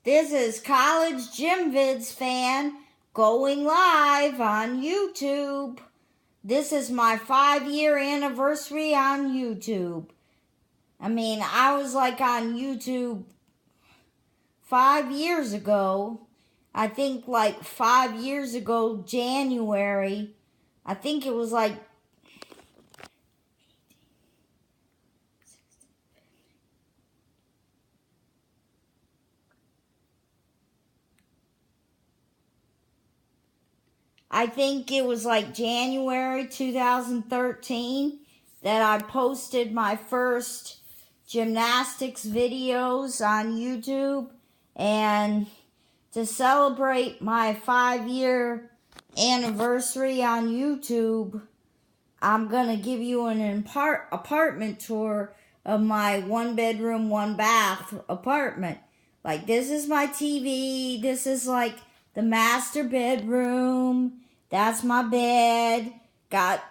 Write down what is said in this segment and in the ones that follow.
This is College Gym Vids fan going live on YouTube. This is my 5-year anniversary on YouTube. I was on YouTube 5 years ago. I think 5 years ago, January. I think it was January 2013 that I posted my first gymnastics videos on YouTube. And to celebrate my 5-year anniversary on YouTube, I'm going to give you an apartment tour of my 1-bedroom, 1-bath apartment. This is my TV. This is the master bedroom. That's my bed. Got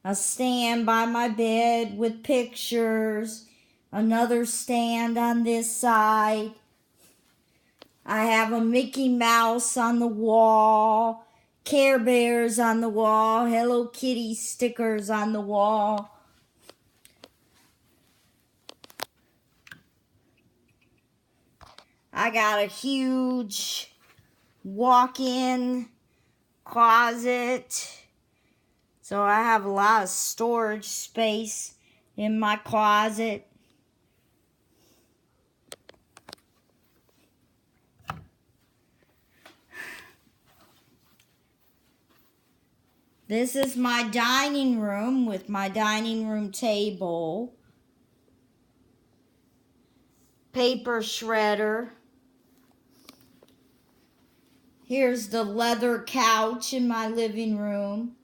a stand by my bed with pictures. Another stand on this side. I have a Mickey Mouse on the wall. Care Bears on the wall. Hello Kitty stickers on the wall. I got a huge walk-in closet. So I have a lot of storage space in my closet. This is my dining room with my dining room table. Paper shredder. Here's the leather couch in my living room.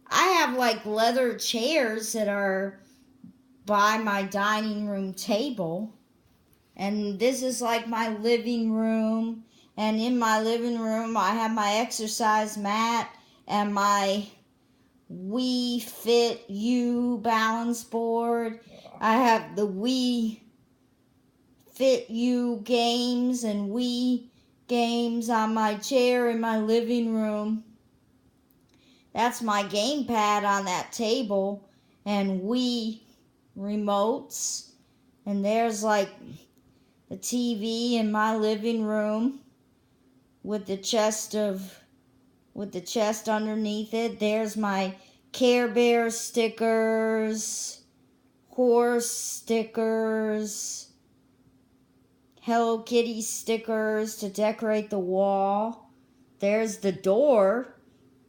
I have leather chairs that are by my dining room table. And this is my living room. And in my living room I have my exercise mat and my Wii Fit U balance board. I have the Wii Fit U games and Wii games on my chair in my living room. That's my gamepad on that table and Wii remotes. And there's the TV in my living room with the chest underneath it. There's my Care Bear stickers, horse stickers, Hello Kitty stickers to decorate the wall. There's the door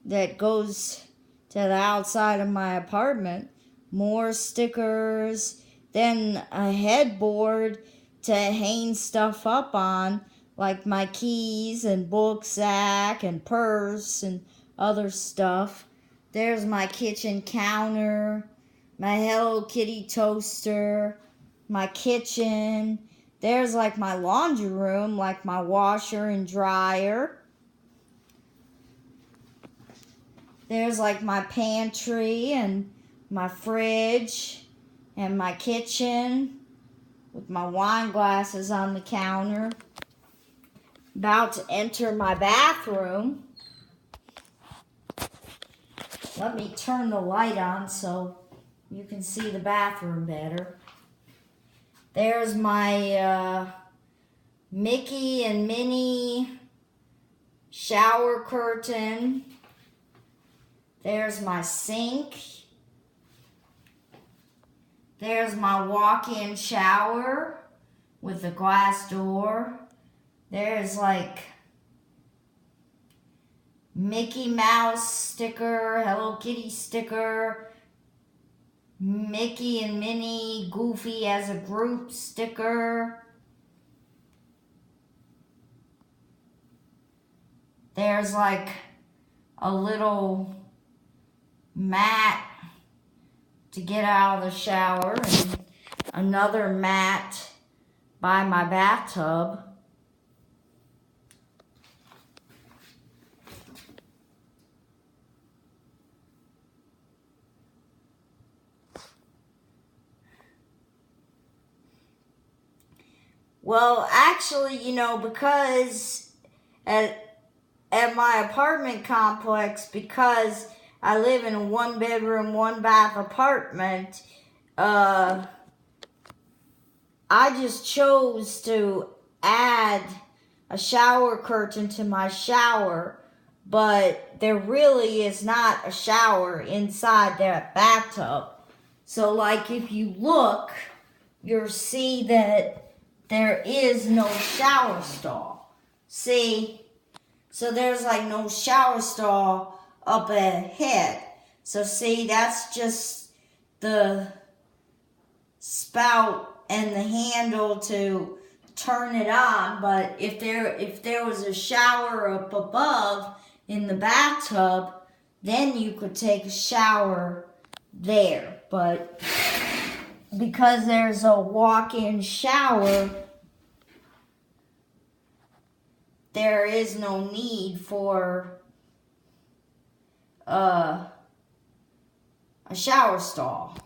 that goes to the outside of my apartment. More stickers. Then a headboard to hang stuff up on, like my keys and book sack and purse and other stuff. There's my kitchen counter, my Hello Kitty toaster, my kitchen. There's my laundry room, my washer and dryer. There's my pantry and my fridge and my kitchen with my wine glasses on the counter. About to enter my bathroom. Let me turn the light on so you can see the bathroom better. There's my Mickey and Minnie shower curtain. There's my sink. There's my walk-in shower with a glass door. There's Mickey Mouse sticker, Hello Kitty sticker, Mickey and Minnie Goofy as a group sticker. There's a little mat to get out of the shower and another mat by my bathtub. Well, actually, because at my apartment complex, because I live in a 1-bedroom, 1-bath apartment, I just chose to add a shower curtain to my shower, but there really is not a shower inside that bathtub. So, like, if you look, you'll see that there is no shower stall. See? So there's like no shower stall up ahead. So see, that's just the spout and the handle to turn it on. But if there was a shower up above in the bathtub, then you could take a shower there. But because there's a walk-in shower, there is no need for a shower stall.